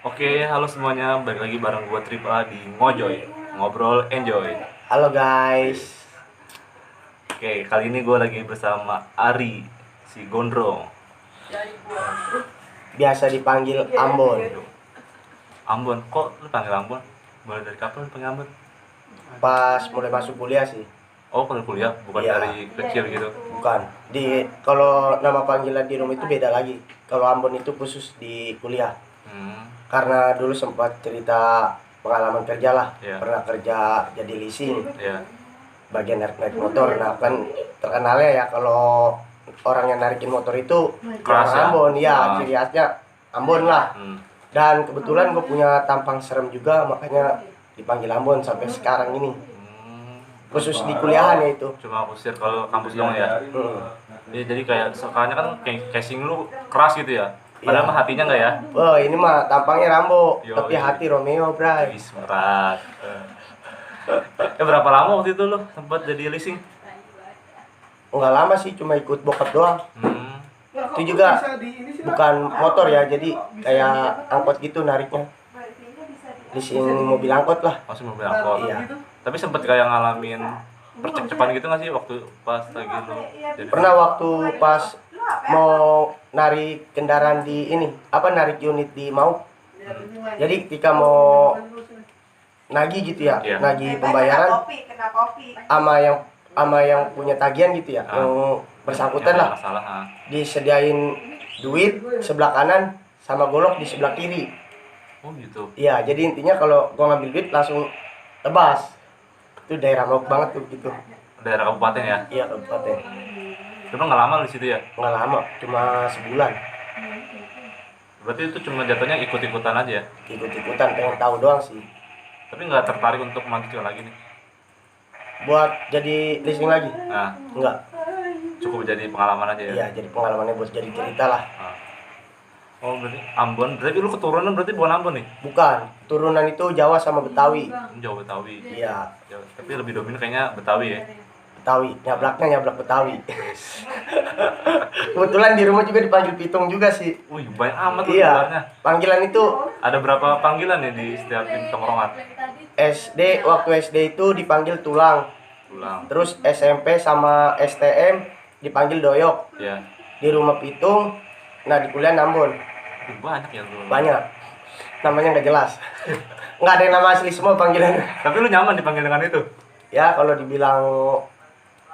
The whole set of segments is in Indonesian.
Oke, halo semuanya, balik lagi bareng gua Trip A di Ngojoy, ngobrol enjoy. Halo guys, Oke, kali ini gua lagi bersama Ari, si Gondrong. biasa dipanggil Ambon. Ambon, kok lu panggil Ambon? Mulai dari kapan lu panggil Ambon? Pas mulai masuk kuliah sih, Oh, kalau kuliah, bukan Iya. dari kecil gitu. bukan. Kalau nama panggilan di rumah itu beda lagi. Kalau Ambon itu khusus di kuliah. Hmm, Karena dulu sempat cerita pengalaman kerja lah. Iya. Pernah kerja jadi leasing, ya. bagian narik motor. Nah kan terkenalnya ya kalau orang yang narikin motor itu Keras orang ya? Ambon, ya Ah. ciri khasnya Ambon lah. Hmm. Dan kebetulan gue punya tampang serem juga, makanya dipanggil Ambon sampai sekarang ini. Hmm. Khusus di kuliahan ya itu. Cuma aku share kalau kampus dong ya. Hmm. Jadi kayak soalnya kan casing lu keras gitu ya. Padahal Iya. mah hatinya enggak ya? Wah ini mah tampangnya Rambo, Yoi. tapi hati Romeo, bray. Wis berat. Berapa lama waktu itu lo sempat jadi leasing? Nggak lama sih, cuma ikut bokap doang. Hmm. Itu juga bukan motor ya, jadi kayak angkot gitu nariknya. Leasing mobil angkot lah. Masih mobil angkot. Iya. Tapi sempat kayak ngalamin percek-cekan gitu nggak sih waktu pas lagi lo jadi Pernah waktu pas mau narik kendaraan di ini, narik unit di Mau. Jadi ketika mau nagih gitu ya, Iya. nagih pembayaran sama yang punya tagihan gitu ya, Ah. yang bersangkutan yang lah. masalah Disediain duit sebelah kanan sama golok di sebelah kiri. oh gitu. Iya, jadi intinya kalau gua ngambil duit langsung tebas. Itu daerah mabuk banget tuh gitu. Daerah kabupaten ya. Iya, kabupaten. Cuma nggak lama di situ ya. Nggak lama, cuma sebulan. Berarti itu cuma jatuhnya ikut-ikutan aja ya. Ikut-ikutan pengen tahu doang sih. Tapi nggak tertarik untuk melanjutkan lagi nih. Buat jadi leasing lagi? Nah, Enggak. cukup jadi pengalaman aja ya. Iya, jadi pengalamannya buat jadi cerita lah. Nah. Oh berarti Ambon, berarti lu keturunan berarti bukan Ambon nih? Bukan, turunan itu Jawa sama Betawi. Jawa Betawi. Iya, Jawa. Tapi lebih dominan kayaknya Betawi ya. Betawi. Nyablaknya nyablak Betawi. Kebetulan di rumah juga dipanggil Pitung juga sih. Wih, banyak amat tuh Iya, sebenarnya. panggilan itu Ada berapa panggilan ya di setiap tongkrongan? waktu SD itu dipanggil Tulang. Pulang. Terus SMP sama STM dipanggil Doyok. Ya. Di rumah Pitung, nah di kuliah Ambon. Banyak ya tuh. Banyak. Namanya nggak jelas. Nggak ada yang nama asli semua panggilannya. Tapi lu nyaman dipanggil dengan itu? Ya kalau dibilang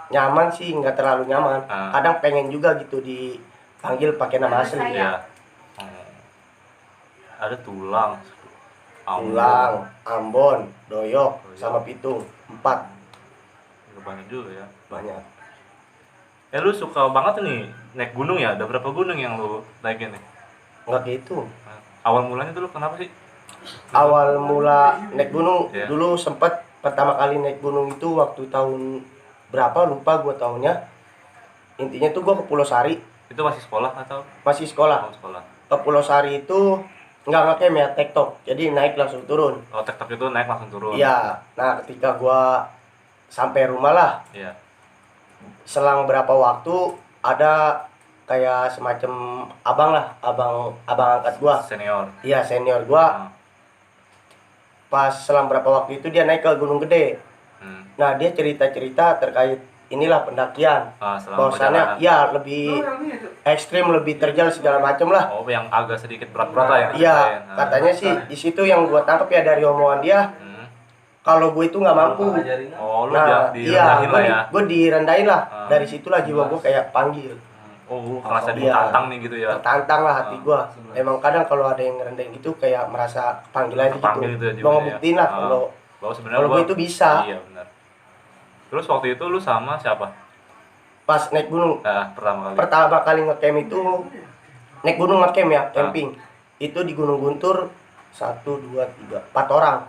nyaman sih nggak terlalu nyaman. Ah. Kadang pengen juga gitu dipanggil pakai nama asli. Iya. Hmm. Ada tulang. Tulang, Ambon, Doyok, sama Pitung. 4. Banyak juga ya. Banyak. Lu suka banget nih naik gunung ya? Ada berapa gunung yang lu naikin nih? Nggak gitu. Nah, awal mulanya tuh lu kenapa sih? Awal mula naik gunung, Iya. dulu sempat pertama kali naik gunung itu waktu tahun berapa lupa gua tahunnya. Intinya tuh gua ke Pulau Sari, Itu masih sekolah atau masih sekolah. sekolah? Ke Pulau Sari itu nggak ngecamp ya, tektok. Jadi naik langsung turun. Oh, tektok itu naik langsung turun. Iya. Nah, ketika gua sampai rumah lah, Iya. selang berapa waktu ada kayak semacam abang angkat gua. Senior. Iya, senior gua. Nah, Pas selang berapa waktu itu dia naik ke Gunung Gede. Nah, dia cerita-cerita terkait inilah pendakian. selama Bahwasannya perjalanan. ya lebih ekstrim, lebih terjal segala macam lah. Oh, yang agak sedikit berat-berat lah ya. Iya, katanya sih di situ yang gua tangkap ya dari omongan dia, kalau gue itu nggak mampu. Oh, lu Nah, iya, direndahin lah ya. gue direndahin lah. Ah. Dari situlah jiwa gue kayak panggil. Oh, lu merasa Iya. ditantang nih gitu ya. Tertantang lah hati Ah. gue. Emang kadang kalau ada yang ngerendahin gitu kayak merasa panggilan Terpanggil gitu. gitu ya Gue jiwanya ngebuktiin ya. lah Ah. kalau Bahwa sebenarnya kalau gue itu bisa. Iya, benar. Terus waktu itu lu sama siapa? Pas naik gunung Nah, pertama kali. pertama kali ngecamp itu naik gunung ngecamp ya, camping. Itu di Gunung Guntur 1 2 3 4 orang.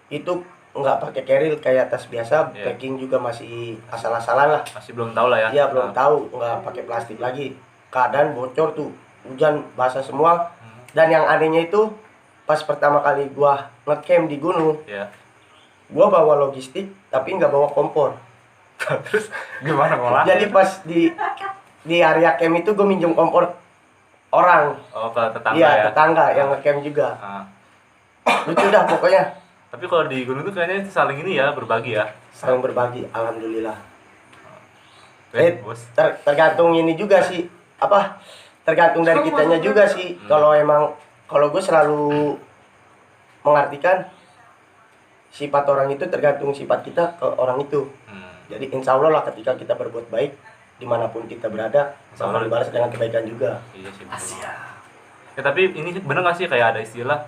Itu nggak pakai keril kayak tas biasa, Iya. packing juga masih asal-asalan lah. Masih belum tahu lah ya. Iya belum Nah, tahu, nggak pakai plastik lagi. Keadaan bocor tuh, hujan basah semua. Hmm. Dan yang anehnya itu pas pertama kali gua ngecamp di gunung, Iya. gua bawa logistik tapi nggak bawa kompor. Terus gimana ngolah? Jadi pas di area camp itu gua minjem kompor orang. Oh, ke tetangga Iya, ya. tetangga yang ngecamp juga. Ah. Lucu dah pokoknya. Tapi kalau di gunung tuh kayaknya saling ini ya, berbagi ya. Saling berbagi, alhamdulillah. Bos. Tergantung ini juga sih, apa? Tergantung dari kitanya juga sih. Kalau gue selalu mengartikan sifat orang itu tergantung sifat kita ke orang itu. Jadi insya Allah lah ketika kita berbuat baik dimanapun kita berada, sama dibalas dengan kebaikan juga. Iya sih. Ya, tapi ini bener nggak sih kayak ada istilah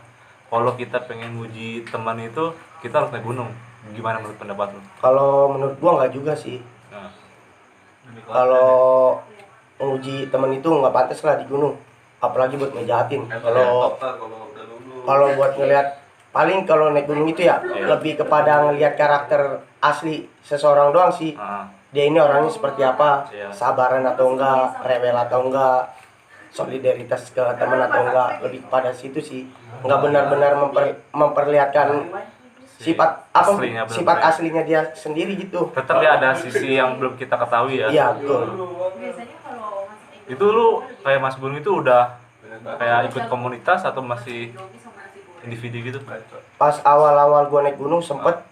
kalau kita pengen nguji teman itu kita harus naik gunung. Gimana menurut pendapat lu? Kalau menurut gua nggak juga sih. Nah, Kalau menguji teman itu nggak pantas lah di gunung, apalagi buat ngejahatin. Kalau buat ngelihat, paling kalau naik gunung itu ya lebih kepada ngelihat karakter asli seseorang doang sih. Dia ini orangnya seperti apa, sabaran atau enggak, rewel atau enggak, solidaritas ke teman atau enggak, lebih kepada situ sih. Nggak benar-benar memperlihatkan sifat aslinya dia sendiri gitu. tetap ya ada sisi yang belum kita ketahui ya. Iya betul. Itu lu kayak Mas Gunung itu udah kayak ikut komunitas atau masih individu gitu? Pas awal-awal gua naik gunung sempet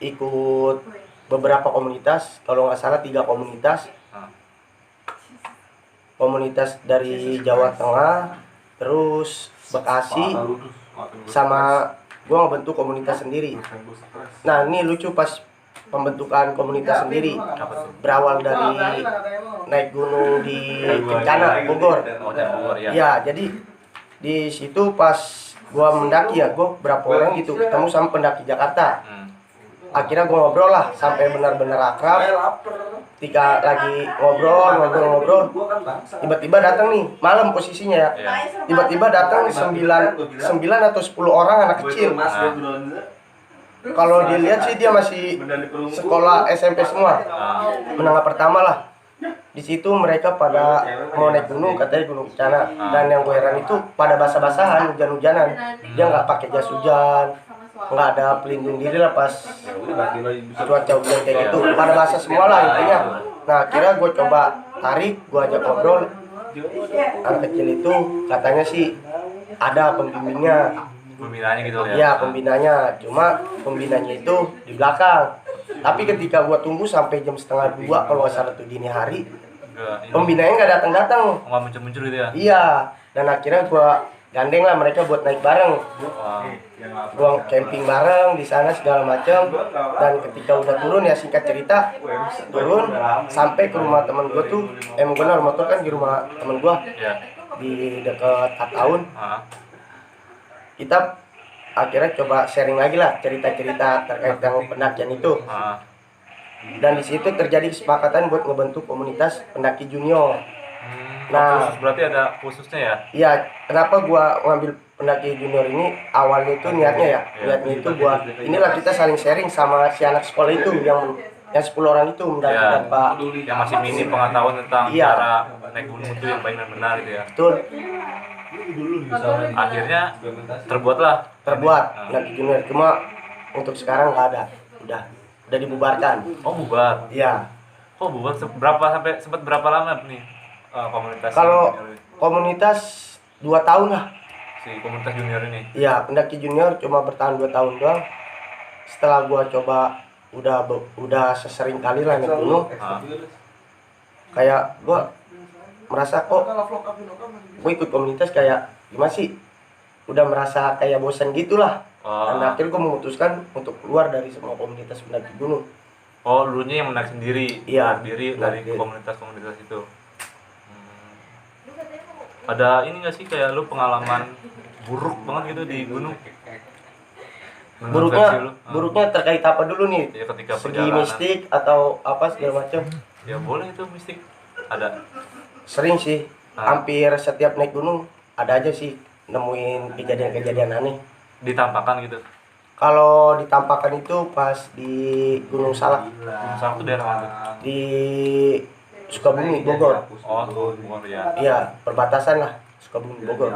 ikut beberapa komunitas, kalau nggak salah 3 komunitas. Komunitas dari Jawa Tengah, terus Bekasi, sama gua ngebentuk komunitas sendiri. Nah ini lucu, pas pembentukan komunitas sendiri berawal dari naik gunung di Kencana, Bogor. Ya, jadi di situ pas gua mendaki ya, gua berapa orang gitu ketemu sama pendaki Jakarta. Akhirnya gua ngobrol lah sampai benar-benar akrab. Ketika lagi ngobrol, tiba-tiba datang nih malam posisinya ya. Tiba-tiba datang 9 atau 10 orang anak kecil. Kalau dilihat sih dia masih sekolah SMP semua, menengah pertama lah. Di situ mereka pada mau naik gunung, katanya Gunung Kencana. Dan yang gue heran itu pada basah-basahan, hujan-hujanan. Dia nggak pakai jas hujan, nggak ada pelindung diri lah pas cuaca hujan kayak gitu. Pada basah semua lah intinya. Nah kira gue coba tarik, gue ajak ngobrol. Anak kecil itu katanya sih ada pembimbingnya. Pembinaannya gitu ya? Iya pembinanya, cuma pembinanya itu di belakang. Tapi ketika gua tunggu sampai jam 1:30 kalau nggak salah tuh dini hari, pembinanya nggak datang-datang. Nggak muncul-muncul gitu ya? Iya, dan akhirnya gua gandeng lah mereka buat naik bareng. Gua camping bareng di sana segala macam. Dan ketika udah turun ya singkat cerita, turun sampai ke rumah temen gua tuh, gua naruh motor kan di rumah temen gua di dekat Kataun. Kita akhirnya coba sharing lagi lah cerita-cerita terkait dengan pendakian itu. Dan di situ terjadi kesepakatan buat ngebentuk komunitas pendaki junior. Nah, khusus berarti ada khususnya ya? Iya, kenapa gua ngambil pendaki junior ini? Awalnya itu niatnya itu buat inilah kita saling sharing sama si anak sekolah itu yang 10 orang itu mendaki tanpa yang masih minim pengetahuan tentang cara naik gunung itu yang baik dan benar gitu ya. Betul. Akhirnya terbuat pendaki junior, cuma untuk sekarang nggak ada, udah dibubarkan. Oh bubar? Iya. Oh bubar, sempat berapa lama nih komunitas? Kalau komunitas 2 tahun lah. Si komunitas junior ini? Iya, pendaki junior cuma bertahan 2 tahun doang. Setelah gua coba udah sesering kali lah naik gunung, kayak gua merasa kok gue ikut komunitas kayak gimana sih, udah merasa kayak bosan gitulah. Dan akhirnya gue memutuskan untuk keluar dari semua komunitas pendaki gunung. Oh dulunya yang menarik sendiri? Iya, diri dari komunitas-komunitas itu. Ada ini nggak sih kayak lu pengalaman buruk banget gitu di gunung? Buruknya terkait apa dulu nih? Ya, ketika segi mistik atau apa segala macam? Ya boleh itu mistik. Ada? Sering sih, hampir setiap naik gunung ada aja sih nemuin kejadian-kejadian aneh. Ditampakkan gitu? Kalau ditampakkan itu pas di Gunung Salak. Gunung Salak itu daerah mana? Di Sukabumi, Bogor. Oh Bogor ya? Iya, perbatasan lah Sukabumi, Bogor.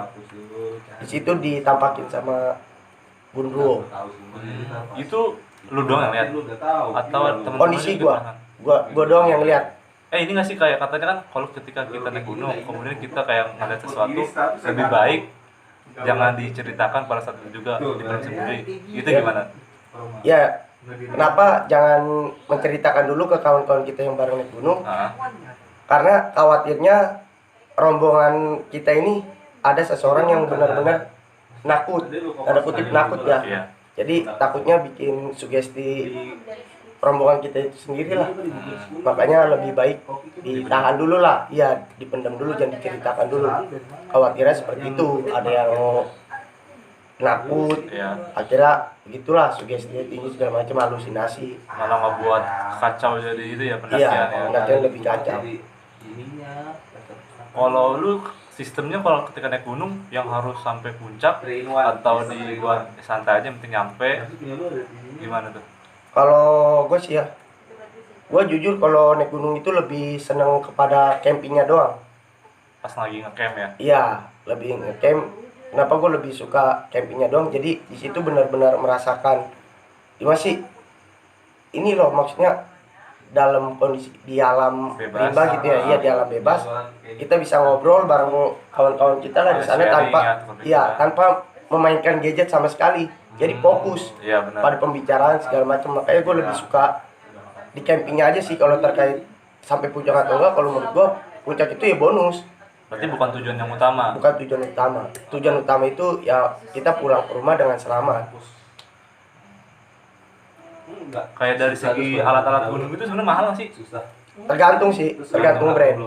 Di situ ditampakin sama Gundruwo. Itu lu doang yang lihat? Atau teman-teman Kondisi gua doang yang lihat. ini nggak sih kayak katanya kan kalau ketika kita naik gunung kemudian kita kayak ngeliat sesuatu lebih baik jangan diceritakan pada saat itu juga dipendam sendiri. Itu gimana? Ya, kenapa jangan menceritakan dulu ke kawan-kawan kita yang bareng naik gunung? Ah, Karena khawatirnya rombongan kita ini ada seseorang yang benar-benar nakut, tanda kutip nakut ya. iya. Jadi takutnya bikin sugesti rombongan kita itu sendiri lah. Makanya lebih baik ditahan dulu lah, iya dipendam dulu, jangan diceritakan dulu. Khawatirnya seperti itu, ada yang nakut, Iya. akhirnya begitulah sugesti ini segala macam, halusinasi. Malah ngebuat kacau jadi itu ya Iya, pendakian ya. pendakian lebih kacau. Kalau lu sistemnya kalau ketika naik gunung yang harus sampai puncak atau dibuat santai aja penting nyampe gimana tuh? Kalau gue sih ya, gue jujur kalau naik gunung itu lebih seneng kepada campingnya doang. Pas lagi ngecamp ya. Iya, lebih ngecamp. Kenapa gue lebih suka campingnya doang? Jadi di situ benar-benar merasakan, gimana sih? Ini loh maksudnya dalam kondisi di alam Bebas. rimba gitu ya, iya di alam bebas. Kita bisa ngobrol bareng kawan-kawan kita lah di sana Sharing tanpa, ya, iya tanpa memainkan gadget sama sekali. Jadi fokus Iya benar. pada pembicaraan segala macam. Makanya gue lebih suka di campingnya aja sih kalau terkait sampai puncak atau enggak. Kalau menurut gue puncak itu ya bonus, Berarti bukan tujuan yang utama. bukan tujuan utama. Tujuan utama itu ya kita pulang ke rumah dengan selamat. Kayak dari segi alat-alat gunung itu sebenarnya mahal nggak sih? Tergantung sih, tergantung brand.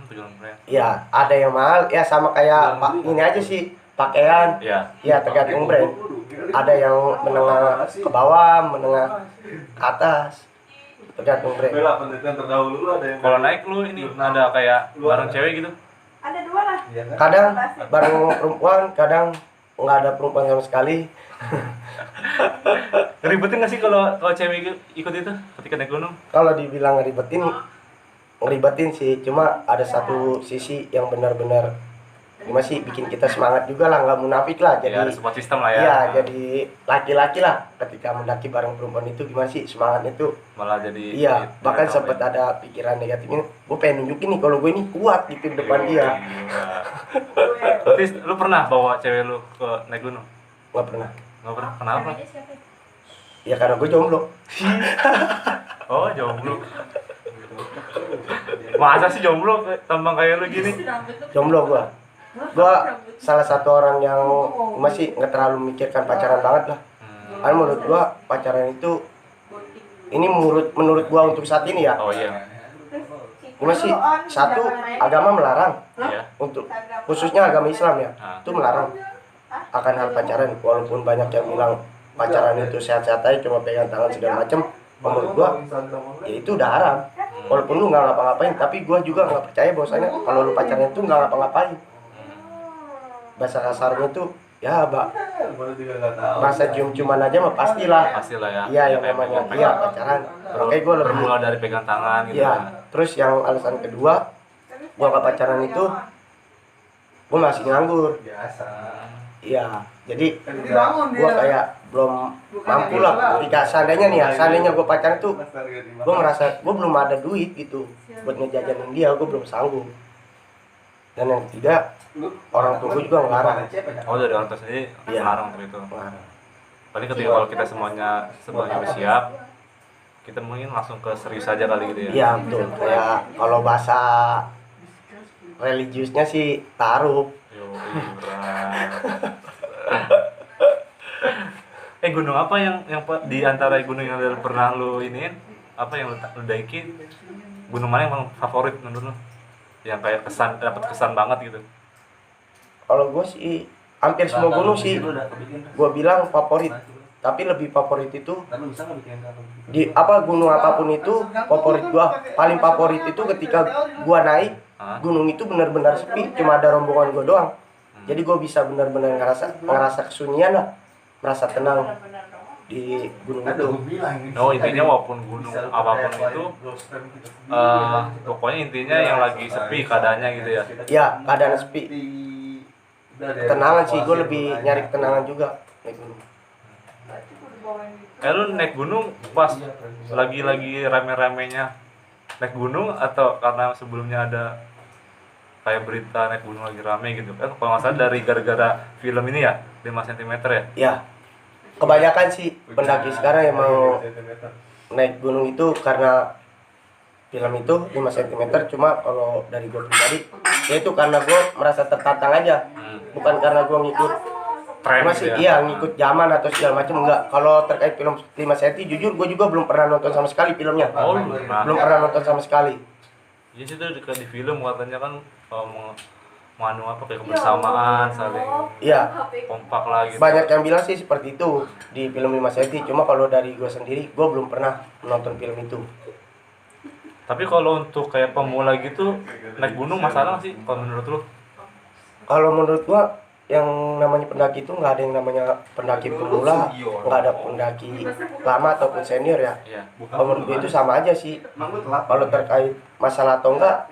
Tujuan brand. Ya ada yang mahal ya sama kayak ini aja sih pakaian. Iya. Ya tergantung brand. Ada yang menengah ke bawah, menengah ke atas. Tergantung brand. Kalau naik lu ini ada kayak bareng cewek gitu? Ada dua lah. Kadang bareng perempuan, kadang nggak ada perempuan sama sekali. Ribetin nggak sih kalau cewek ikut itu ketika naik gunung? Kalau dibilang ngeribetin sih, cuma ada satu sisi yang benar-benar gimana sih bikin kita semangat juga lah, nggak munafik lah. Jadi Ya, ada support system lah ya. iya, jadi laki-laki lah ketika mendaki bareng perempuan itu gimana sih semangatnya itu. Malah jadi Iya, bahkan sempat ada pikiran negatifnya, gue pengen nunjukin nih kalau gue ini kuat gitu di depan dia. Berarti lu pernah bawa cewek lu ke naik gunung? Nggak pernah. Nggak pernah. Kenapa? Ya karena gue jomblo. Oh, jomblo. Masa sih jomblo tampang kayak lu gini? Jomblo gue. Gue salah satu orang yang masih nggak terlalu memikirkan pacaran banget lah. Karena menurut gue pacaran itu ini menurut gue untuk saat ini ya. Oh iya. Masih satu agama melarang Iya. untuk khususnya agama Islam ya. Ah. Itu melarang akan hal pacaran, walaupun banyak yang bilang pacaran itu sehat-sehat aja cuma pegang tangan segala macem. Menurut gua ya itu udah haram, walaupun lu nggak ngapa-ngapain. Tapi gua juga nggak percaya bahwasanya kalau lu pacaran itu nggak ngapa-ngapain. Bahasa kasarnya tuh ya bahasa cium-ciuman aja mah pastilah. Pastilah ya. Iya yang namanya iya pacaran. Makanya gua lebih Bermula dari pegang tangan gitu. iya. Terus yang alasan kedua gua nggak pacaran itu gua masih nganggur. Iya, jadi gua kayak belum mampu lah. Ketika seandainya nih ya, seandainya gua pacaran tuh, gua ngerasa gua belum ada duit gitu buat ngejajanin dia, gua belum sanggup. Dan yang ketiga, orang tua gua juga ngelarang. Oh, dari orang tua sendiri Iya. larang untuk itu. Ngelarang. Paling ketika kalau kita semuanya udah siap, kita mungkin langsung ke serius aja kali gitu ya. Iya betul. Kayak kalau bahasa religiusnya sih taruh. Yo, berat. Gunung apa yang di antara gunung yang udah pernah lu iniin? Apa yang lu daikin? Gunung mana yang paling favorit menurut lu? Yang kayak dapat kesan banget gitu. Kalau gua sih hampir semua gunung sih gua bilang favorit. Tapi lebih favorit itu di gunung apapun itu favorit gua. Paling favorit itu ketika gua naik gunung itu benar-benar sepi, cuma ada rombongan gua doang. Jadi gua bisa benar-benar ngerasa kesunyian lah, merasa tenang di gunung itu. Oh, intinya walaupun gunung apapun itu pokoknya intinya yang lagi sepi keadaannya gitu ya. Ya keadaan sepi, ketenangan sih. Gua lebih nyari ketenangan juga naik gunung. Lu naik gunung pas lagi rame-ramenya naik gunung atau karena sebelumnya ada kayak berita naik gunung lagi rame gitu kan? Kalau nggak salah dari gara-gara film ini ya 5 cm ya. Ya, kebanyakan sih pendaki sekarang emang naik gunung itu karena film itu 5 cm. Cuma kalau dari gue pribadi ya itu karena gue merasa tertantang aja, bukan karena gue ngikut Tren masih gitu ya. iya ngikut zaman atau segala macam. Enggak, kalau terkait film 5 cm jujur gue juga belum pernah nonton sama sekali filmnya. Oh, lu pernah. Belum pernah nonton sama sekali. Iya sih tuh di film katanya kan menganu apa kayak kebersamaan, saling Iya, kompak lah gitu. banyak yang bilang sih seperti itu di film 5 cm. Cuma kalau dari gue sendiri gue belum pernah menonton film itu. Tapi kalau untuk kayak pemula gitu naik gunung masalah nggak sih kalau menurut lu? Kalau menurut gua yang namanya pendaki itu nggak ada yang namanya pendaki pemula, nggak ada pendaki lama ataupun senior ya. Iya. Kalau menurut gua itu sama aja sih. Kalau terkait masalah atau enggak,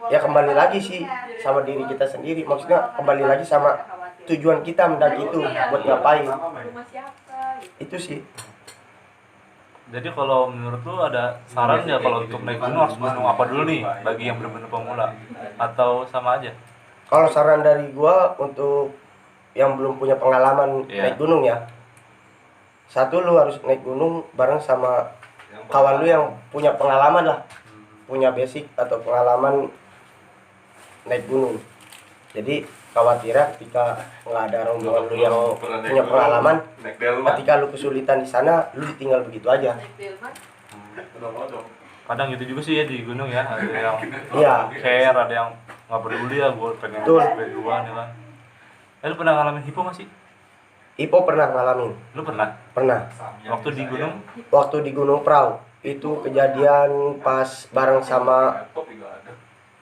ya kembali lagi sih sama diri kita sendiri. Maksudnya kembali lagi sama tujuan kita mendaki itu buat ngapain. Itu sih. Jadi kalau menurut lu ada saran nggak kalau untuk naik gunung harus gunung apa dulu nih bagi yang benar-benar pemula atau sama aja? Kalau saran dari gua untuk yang belum punya pengalaman Iya. naik gunung ya, satu lu harus naik gunung bareng sama kawan lu yang punya pengalaman lah, punya basic atau pengalaman naik gunung. Jadi khawatirnya ketika nggak ada rombongan lu yang punya pengalaman, ketika lu kesulitan di sana, lu ditinggal begitu aja. Kadang gitu juga sih ya di gunung ya, ada yang Iya. care, ada yang nggak peduli ya, gue pengen Betul. sampai duluan ya kan. Lu pernah ngalamin hipo nggak sih? Ipo pernah ngalamin, Lu pernah? pernah. Waktu di gunung? Waktu di Gunung Prau itu kejadian pas bareng sama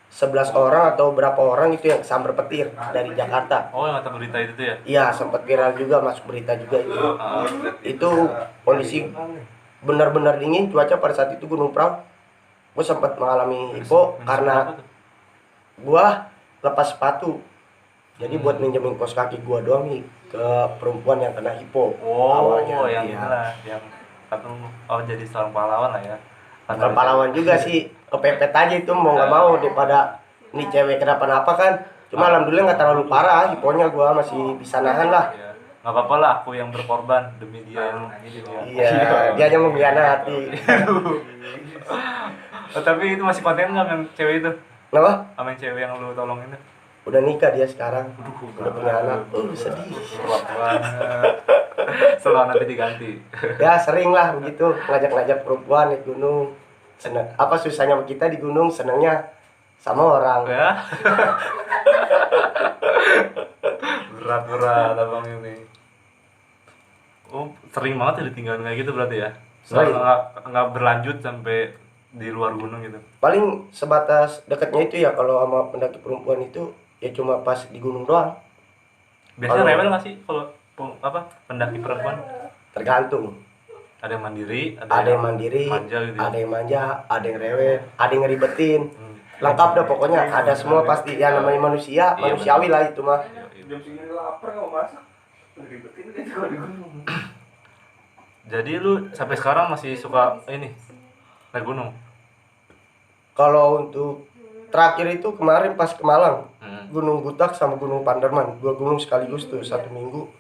11 orang atau berapa orang itu yang sambar petir dari Jakarta. Oh, yang kata berita itu tuh ya? Iya, sempat viral juga, masuk berita juga itu. Itu kondisi benar-benar dingin, cuaca pada saat itu Gunung Prau. Gue sempat mengalami hipo karena gua lepas sepatu. Jadi buat minjemin kaos kaki gua doang nih ke perempuan yang kena hipo. Oh, awalnya. yang Iya. mana? Yang kata jadi seorang pahlawan lah ya. Bukan pahlawan juga sih, kepepet aja itu mau nggak mau daripada nih cewek kenapa-napa kan. Cuma alhamdulillah nggak terlalu parah, hiponya gua masih bisa nahan lah. Iya. Nggak apa-apa lah, aku yang berkorban demi dia yang ini dia. Iya, dia hanya mengkhianati. Oh, tapi itu masih konten nggak yang cewek itu? Kenapa? Sama yang cewek yang lu tolong itu? Udah nikah dia sekarang, udah punya anak. Sedih. Kuat banget. Selalu nanti diganti. Ya sering lah begitu, ngajak-ngajak perempuan naik gunung. Seneng. Apa susahnya kita di gunung, senangnya sama orang. Ya. Berat-berat abang ini. Oh, sering banget ya ditinggalin kayak gitu berarti ya? Sering. Nggak berlanjut sampai di luar gunung gitu? Paling sebatas dekatnya itu ya kalau sama pendaki perempuan itu ya cuma pas di gunung doang. Biasanya Kalau- rewel nggak sih kalau pendaki perempuan? Tergantung. Ada yang mandiri, Ada yang mandiri, manja gitu ya? ada yang manja, ada yang rewel, ada yang ngeribetin. Hmm. Lengkap dah pokoknya, ada semua pasti. Ya namanya manusia, Iya, manusiawi lah itu mah. Iya, iya. lapar nggak masak ribetin kan kalau di gunung. Jadi lu sampai sekarang masih suka ini naik gunung? Kalau untuk terakhir itu kemarin pas ke Malang, Gunung Butak sama Gunung Panderman, 2 gunung sekaligus tuh 1 minggu.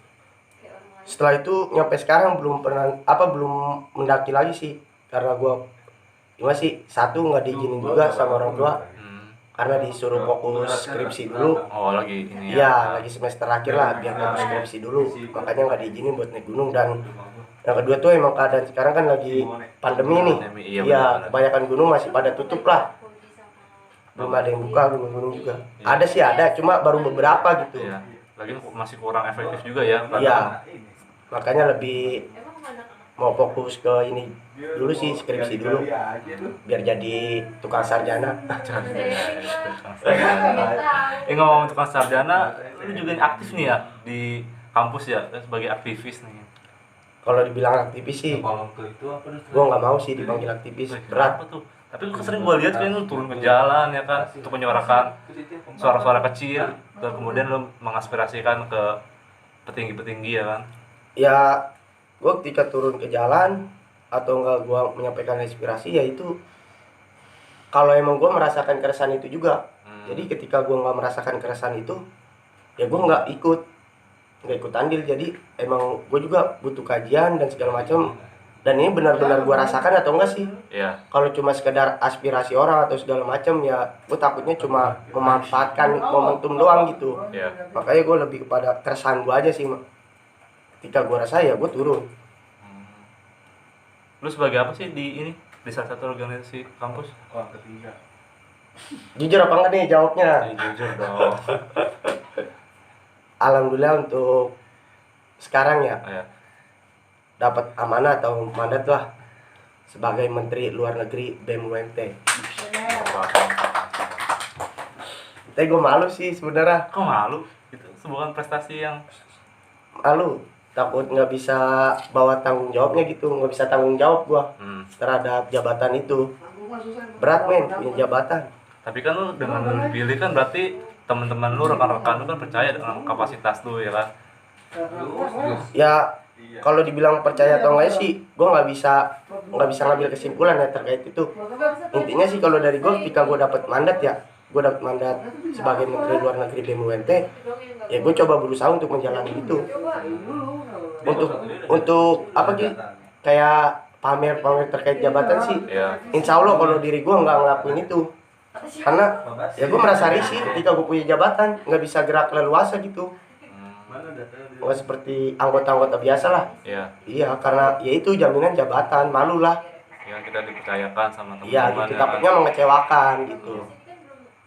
Setelah itu nyampe sekarang belum mendaki lagi sih, karena gua masih satu nggak diizinin juga sama orang tua karena disuruh fokus skripsi dulu. Oh, lagi ini Iya, lagi semester akhir lah, biar fokus skripsi dulu, makanya nggak diizinin buat naik gunung. Dan yang kedua tuh emang keadaan sekarang kan lagi pandemi nih. Pandemi, iya, Iya, benar-benar. kebanyakan gunung masih pada tutup lah, belum ada yang buka gunung-gunung juga. Ada sih ada, cuma baru beberapa gitu. Iya. Lagi masih kurang efektif juga ya. Iya, makanya lebih mau fokus ke ini dulu sih, skripsi dulu, biar jadi tukang sarjana. Ini ngomong tukang sarjana, lu juga aktif nih ya di kampus ya sebagai aktivis nih. Kalau dibilang aktivis sih, gua nggak mau sih dipanggil aktivis, berat. Kenapa tuh? Tapi sering gue lihat kan lu turun ke jalan ya kan untuk menyuarakan suara-suara kecil dan kemudian lu mengaspirasikan ke petinggi-petinggi ya kan. Ya, gua ketika turun ke jalan atau enggak gua menyampaikan inspirasi, ya itu kalau emang gue merasakan keresahan itu juga. Hmm. Jadi ketika gue nggak merasakan keresahan itu, ya gue nggak ikut andil. Jadi emang gue juga butuh kajian dan segala macam. Dan ini benar-benar gue rasakan atau enggak sih? Iya. Kalau cuma sekedar aspirasi orang atau segala macam, ya gue takutnya cuma memanfaatkan momentum doang gitu. Iya. Makanya gue lebih kepada keresahan gue aja sih. Ketika gue rasa ya gue turun. Lu sebagai apa sih di ini, di salah satu organisasi kampus? Orang ketiga. Jujur apa enggak nih jawabnya? Jujur dong. Alhamdulillah untuk sekarang ya Iya. dapat amanah atau mandat lah sebagai Menteri Luar Negeri BEM UMT. Tapi gue malu sih sebenarnya. Kok malu? Itu sebuah prestasi yang Malu, takut nggak bisa bawa tanggung jawabnya gitu, nggak bisa tanggung jawab gue terhadap jabatan itu. Berat men punya jabatan. tapi kan lu dengan lu dipilih kan berarti teman-teman lu, rekan-rekan lu kan percaya dengan kapasitas lu ya kan? Ya kalau dibilang percaya atau enggak sih, gue nggak bisa ngambil kesimpulan ya terkait itu. Intinya sih kalau dari gue, ketika gue dapat mandat sebagai Menteri Luar Negeri BEM UMT, ya gue coba berusaha untuk menjalani itu. Untuk apa sih? Kayak pamer terkait jabatan sih. Iya. Insya Allah kalau diri gue nggak ngelakuin itu, karena ya gue merasa risih ketika gue punya jabatan, nggak bisa gerak leluasa gitu. Nggak seperti anggota-anggota biasa lah. Iya. Iya, karena ya itu jaminan jabatan, malu lah. Ya kita dipercayakan sama Iya teman-teman gitu, ya takutnya mengecewakan gitu.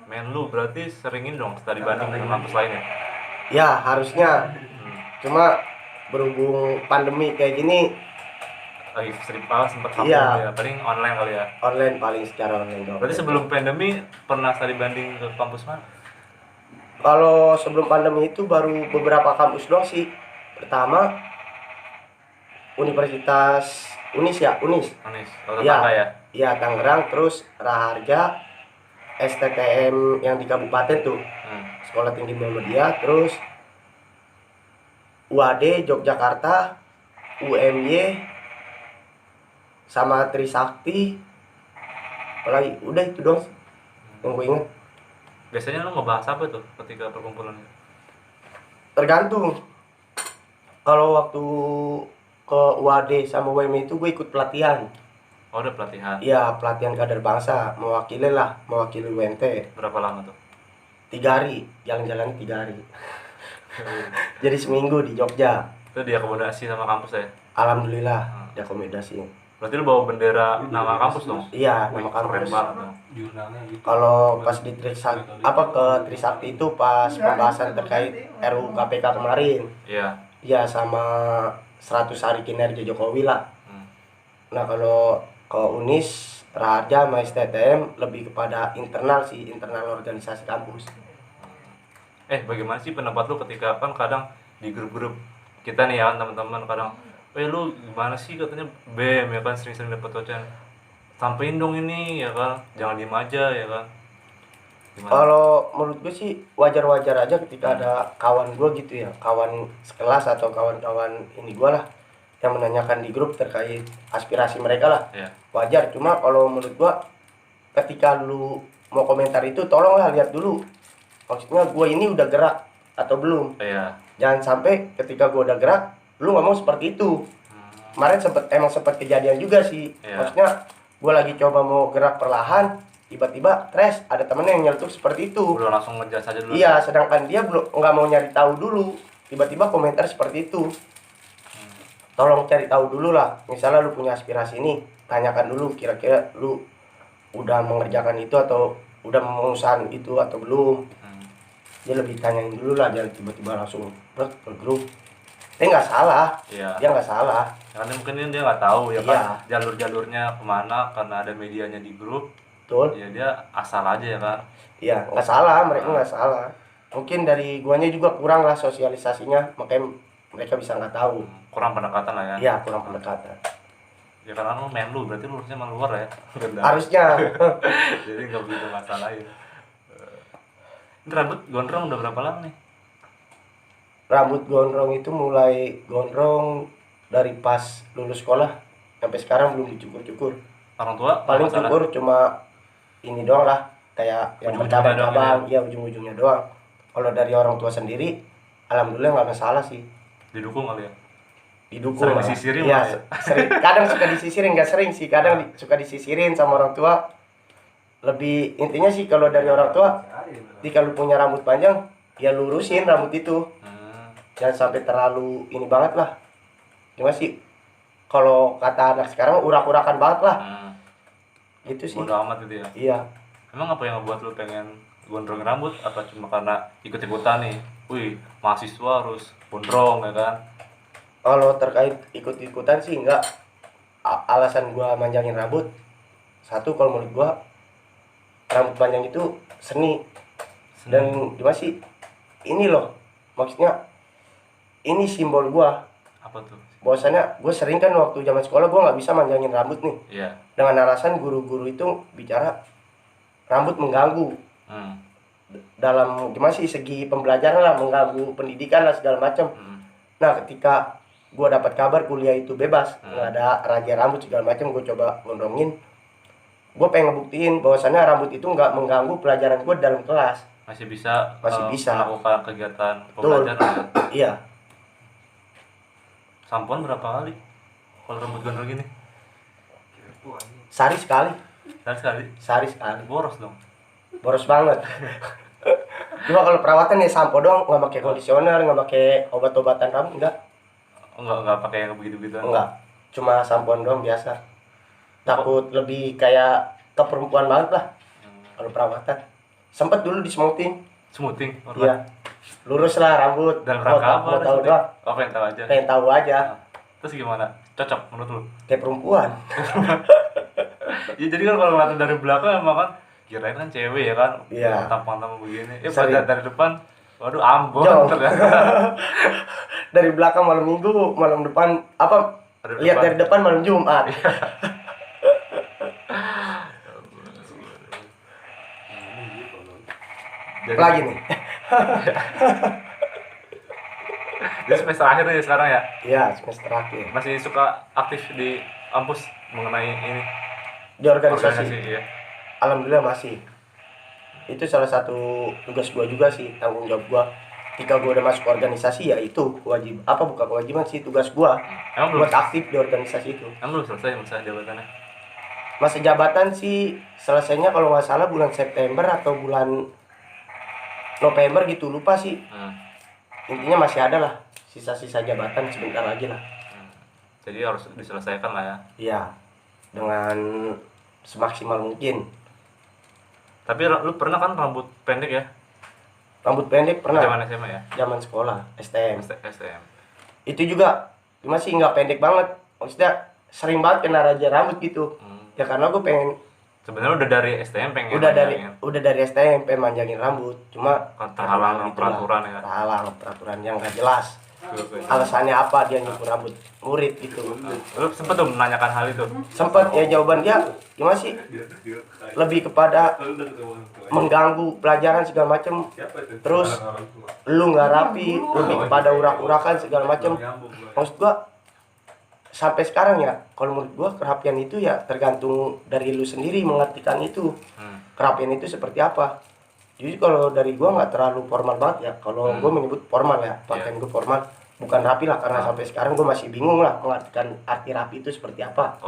Men lu berarti seringin dong studi banding dengan kampus lainnya. Ya harusnya, cuma berhubung pandemi kayak gini, Lagi sering sempat vakum Iya. ya, paling online kali ya. online paling secara online dong. Berarti sebelum pandemi pernah studi banding ke kampus mana? Kalau sebelum pandemi itu baru beberapa kampus doang sih. Pertama Universitas Unis. Unis, atau Iya. Tangga ya? Iya, Tangerang, terus Raharja, STTM yang di kabupaten tuh, Sekolah Tinggi Muhammadiyah, terus UAD Yogyakarta, UMY, sama Trisakti. Apalagi udah itu dong yang gue inget. Biasanya lu ngebahas apa tuh ketika perkumpulan itu? Tergantung. Kalau waktu ke UAD sama UMY itu gue ikut pelatihan. Oh, ada pelatihan. Iya, pelatihan kader bangsa, mewakili UMT. Berapa lama tuh? 3 hari, jalan-jalan 3 hari. Jadi seminggu di Jogja. Itu diakomodasi sama kampus ya? Alhamdulillah diakomodasi. Berarti lu bawa bendera nama kampus dong? Iya, Wih, nama keren kampus. banget dong. Kalau pas di Trisakti itu pas pembahasan terkait RUU KPK kemarin. Iya. Ya sama 100 hari kinerja Jokowi lah. Nah kalau ke Unis, Raharja sama STTM lebih kepada internal organisasi kampus. Bagaimana sih pendapat lu ketika kan kadang di grup-grup kita nih ya teman-teman kadang, lu gimana sih katanya BEM ya kan sering-sering dapat ocehan, sampein dong ini ya kan, jangan diem aja ya kan. Gimana? Kalau menurut gue sih wajar-wajar aja ketika ada kawan gue gitu ya, kawan sekelas atau kawan-kawan ini gue lah, yang menanyakan di grup terkait aspirasi mereka lah. Iya. Wajar, cuma kalau menurut gue ketika lu mau komentar itu tolonglah lihat dulu maksudnya gue ini udah gerak atau belum. Iya. Jangan sampai ketika gue udah gerak lu ngomong seperti itu. Kemarin emang sempat kejadian juga sih. Iya. Maksudnya gue lagi coba mau gerak perlahan, tiba-tiba ada temennya yang nyeletuk seperti itu. Udah langsung ngejas aja dulu. Iya, sedangkan dia belum nggak mau nyari tahu dulu, tiba-tiba komentar seperti itu. Tolong cari tahu dulu lah. Misalnya lu punya aspirasi ini, tanyakan dulu kira-kira lu udah mengerjakan itu atau udah mengusahakan itu atau belum. Dia lebih tanyain dulu lah, jangan tiba-tiba langsung ke grup. Dia nggak salah. Iya. Dia nggak salah. Karena mungkin dia nggak tahu ya Iya. kan jalur-jalurnya kemana karena ada medianya di grup. Betul. Ya dia asal aja ya kan. Iya, nggak salah, mereka nggak salah. Mungkin dari guanya juga kurang lah sosialisasinya, makanya mereka bisa nggak tahu. Kurang pendekatan lah ya. Iya, kurang pendekatan. Ya karena lu main lu, berarti lu harusnya main luar ya. Harusnya. Jadi nggak begitu masalah ya. Ini rambut gondrong udah berapa lama nih? Rambut gondrong itu mulai gondrong dari pas lulus sekolah sampai sekarang belum dicukur-cukur. Orang tua Paling masalah? cukur cuma ini doang lah, kayak yang Ujung-ujungnya bercabang-cabang, doang ya ujung-ujungnya doang. Kalau dari orang tua sendiri, alhamdulillah nggak masalah sih, Didukung kali ya. didukung Sering lah. disisirin Iya, malah ya. sering, kadang suka disisirin, nggak sering sih, kadang suka disisirin sama orang tua. Lebih intinya sih kalau dari orang tua, jika lu punya rambut panjang, ya lurusin rambut itu, jangan sampai terlalu ini banget lah. Gimana sih? Kalau kata anak sekarang urak-urakan banget lah, gitu sih. Bodo amat gitu ya. Iya. Emang apa yang ngebuat lu pengen gondrongin rambut? Apa cuma karena ikut-ikutan nih? Wih, mahasiswa harus gondrong ya kan? Kalau terkait ikut-ikutan sih enggak. Alasan gua manjangin rambut, satu kalau menurut gua rambut panjang itu seni. Dan gimana sih? Ini loh, maksudnya ini simbol gua. Apa tuh? Bahwasanya gue sering kan waktu zaman sekolah gue nggak bisa manjangin rambut nih, Iya. dengan alasan guru-guru itu bicara rambut mengganggu dalam gimana sih segi pembelajaran lah, mengganggu pendidikan lah segala macam. Nah ketika gue dapat kabar kuliah itu bebas, nggak ada raja rambut segala macam, gue coba gondrongin. Gue pengen ngebuktiin bahwasannya rambut itu nggak mengganggu pelajaran gue dalam kelas. Masih bisa Bisa melakukan kegiatan Betul. pembelajaran ya? Iya. Sampoan berapa kali kalau rambut gondrong gini? Sehari sekali. Sehari? Sekali. Boros dong. Boros banget. Cuma kalau perawatan ya sampo doang, nggak pakai kondisioner, nggak pakai obat-obatan rambut, enggak. Enggak pakai yang begitu-begituan. Enggak. Cuma sampoan doang biasa. Takut lebih kayak ke perempuan banget lah kalau perawatan. Sempet dulu di smoothing. Smoothing? Iya. Lurus lah rambut. Dalam rangka apa? Mau tahu doang. Oh, pengen tahu aja. Pengen tahu aja. Terus gimana? Cocok menurut lu? Kayak perempuan. Ya jadi kan kalau ngeliatin dari belakang emang kan kirain kan cewek ya kan, Iya. tampang-tampang begini. Sering. Pada dari depan, waduh Ambon Jauh. ternyata. Dari belakang malam Minggu, malam depan apa? Lihat dari depan malam Jumat. Jadi, Lagi nih. jadi semester akhir nih sekarang ya, Iya, semester akhir. masih suka aktif di kampus mengenai ini Di organisasi. ya. Alhamdulillah masih. Itu salah satu tugas gua juga sih, tanggung jawab gua. Ketika gua udah masuk organisasi ya itu bukan kewajiban sih, tugas gua Emang belum buat aktif di organisasi itu. emang belum selesai masa jabatannya? Masa jabatan sih selesainya kalau nggak salah bulan September atau bulan November gitu, lupa sih. Intinya masih ada lah sisa-sisa jabatan, sebentar lagi lah. Jadi harus diselesaikan lah ya. Iya, dengan semaksimal mungkin. Tapi lu pernah kan rambut pendek ya? Rambut pendek pernah. Zaman SMA ya? Zaman sekolah STM. STM. Itu juga masih nggak pendek banget, maksudnya sering banget kena raja rambut gitu. Ya karena gue pengen, Sebenarnya udah dari STM pengen udah manjangin. dari STM pengen manjangin rambut, cuma Terhalang peraturan ya. terhalang peraturan yang nggak jelas. Oke. Alasannya apa dia nyukur rambut murid gitu. Lu sempet tuh menanyakan hal itu? Sempet ya, jawaban dia gimana sih, lebih kepada mengganggu pelajaran segala macem, terus lu nggak rapi, lebih kepada urak-urakan segala macem. Maksud gua sampai sekarang ya, kalau menurut gua kerapian itu ya tergantung dari lu sendiri mengartikan itu. Kerapian itu seperti apa. Jadi kalau dari gua nggak terlalu formal banget ya, kalau gua menyebut formal ya, pakaian gua formal, bukan rapi lah, karena sampai sekarang gua masih bingung lah mengartikan arti rapi itu seperti apa.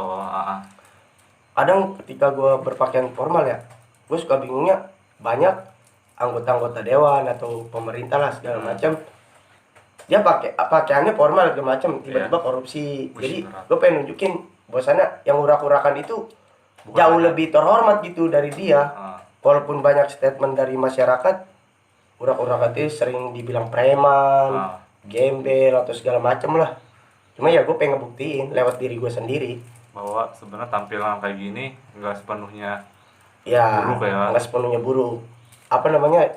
Kadang ketika gua berpakaian formal ya, gua suka bingungnya, banyak anggota-anggota dewan atau pemerintah lah segala macam, dia pakaiannya formal segala macam, tiba-tiba korupsi. Jadi gue pengen nunjukin bahwasannya yang urak-urakan itu jauh lebih terhormat gitu dari dia. Walaupun banyak statement dari masyarakat, urak-urakan itu sering dibilang preman, gembel atau segala macam lah. Cuma ya gue pengen ngebuktiin lewat diri gue sendiri bahwa sebenarnya tampilan kayak gini nggak sepenuhnya ya, buruk ya. nggak sepenuhnya buruk. Apa namanya,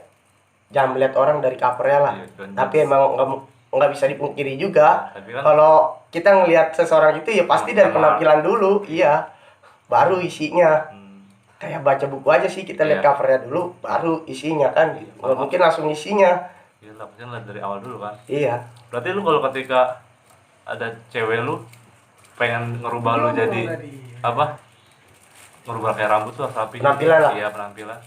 jangan melihat orang dari covernya lah. Iya, Tapi emang nggak bisa dipungkiri juga, tapi kan kalau kita ngelihat seseorang itu ya pasti dari penampilan dulu, iya, baru isinya. Kayak baca buku aja sih, kita lihat covernya dulu, baru isinya kan. Nggak mungkin langsung isinya. ya pasti lihat dari awal dulu kan. Iya. Berarti lu kalau ketika ada cewek lu pengen ngerubah lu jadi apa, merubah kayak rambut tuh harus rapi. Penampilan lah. Iya, penampilan.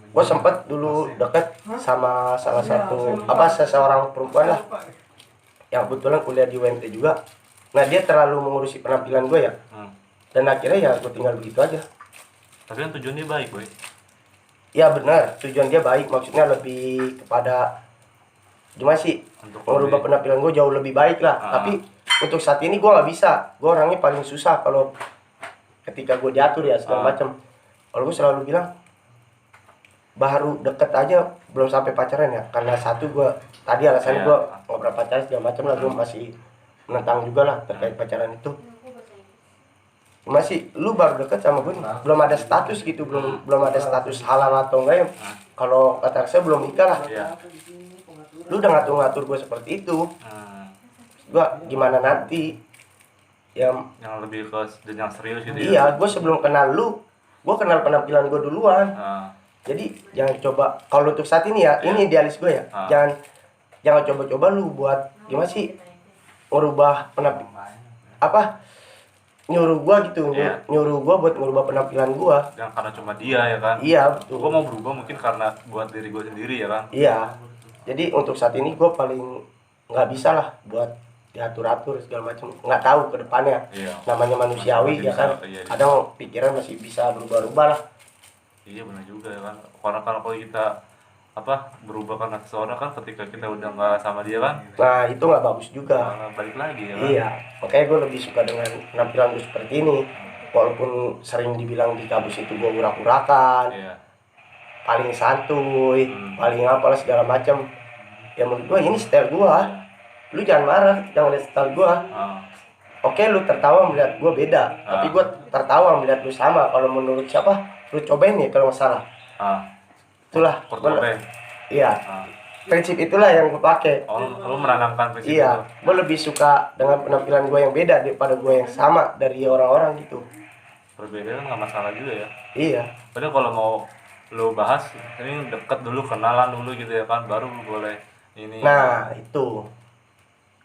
Gue sempet dulu deket sama salah satu seseorang perempuan lah yang kebetulan kuliah di UNT juga. Nah dia terlalu mengurusi penampilan gue ya, dan akhirnya ya gue tinggal begitu aja. Tapi kan tujuannya baik, boy. Ya benar, tujuan dia baik, maksudnya lebih kepada gimana sih, Untuk merubah penampilan gue jauh lebih baik lah. Tapi untuk saat ini gue nggak bisa, gue orangnya paling susah kalau ketika gue diatur ya segala macam. Kalau gue selalu bilang baru deket aja belum sampai pacaran ya, karena satu gue tadi alasannya gue nggak pernah pacaran segala macam lah, gue masih menentang juga lah terkait pacaran itu. Masih lu baru deket sama gue nih, belum ada status gitu, belum ada status halal atau enggak ya. Kalau kata saya belum nikah lah. Lu udah ngatur-ngatur gue seperti itu, gue gimana nanti yang lebih ke jenjang serius gitu ya. Iya, gue sebelum kenal lu, gue kenal penampilan gue duluan. Jadi jangan coba, kalau untuk saat ini ya, ini idealis gue ya, jangan coba-coba lu buat gimana sih merubah nyuruh gua gitu, nyuruh gua buat merubah penampilan gua. Jangan karena cuma dia ya kan. Iya betul. Gua mau berubah mungkin karena buat diri gua sendiri ya kan. Iya. Jadi untuk saat ini gua paling nggak bisa lah buat diatur-atur segala macam. Nggak tahu ke depannya. Namanya manusiawi ya kan. Kadang pikiran masih bisa berubah-ubah lah. Iya benar juga ya kan. Karena kalau kita berubah karena seseorang kan ketika kita udah nggak sama dia kan, nah itu nggak bagus juga. Balik lagi ya kan. Iya, makanya gue lebih suka dengan penampilan gue seperti ini. Walaupun sering dibilang di kampus itu gue urak-urakan, paling santuy, paling apalah segala macam. Ya menurut gue ini style gue. Lu jangan marah, jangan lihat style gue. Oke, lu tertawa melihat gue beda, tapi gue tertawa melihat lu sama. Kalau menurut siapa, lu cobain nih kalau nggak salah. Itulah. Iya. Prinsip itulah yang gue pakai. Lu menanamkan prinsip itu. Gue lebih suka dengan penampilan gue yang beda daripada gue yang sama dari orang-orang gitu. Perbedaan nggak masalah juga ya. Iya. Padahal kalau mau lu bahas, ini deket dulu, kenalan dulu gitu ya kan, baru lu boleh ini. Nah itu.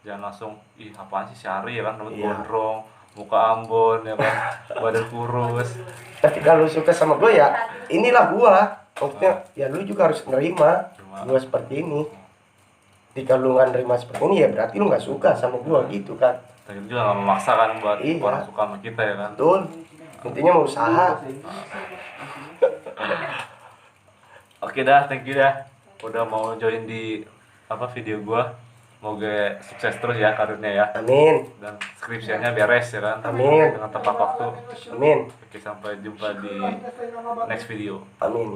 Jangan langsung, apaan sih Syari ya kan, rambut gondrong, muka ambon ya kan, badan kurus. Tapi kalau suka sama gue ya, inilah gue. Maksudnya ya lu juga harus nerima gue seperti ini. Jika lu nggak nerima seperti ini ya berarti lu nggak suka sama gue gitu kan. Kita juga nggak memaksa kan buat orang suka sama kita ya kan. Betul. Intinya mau usaha. Oke dah, thank you dah. Udah mau join di video gue. Semoga sukses terus ya karirnya ya. Amin. Dan skripsianya beres ya kan. Amin. Dengan tepat waktu. Amin. Oke, sampai jumpa di next video. Amin.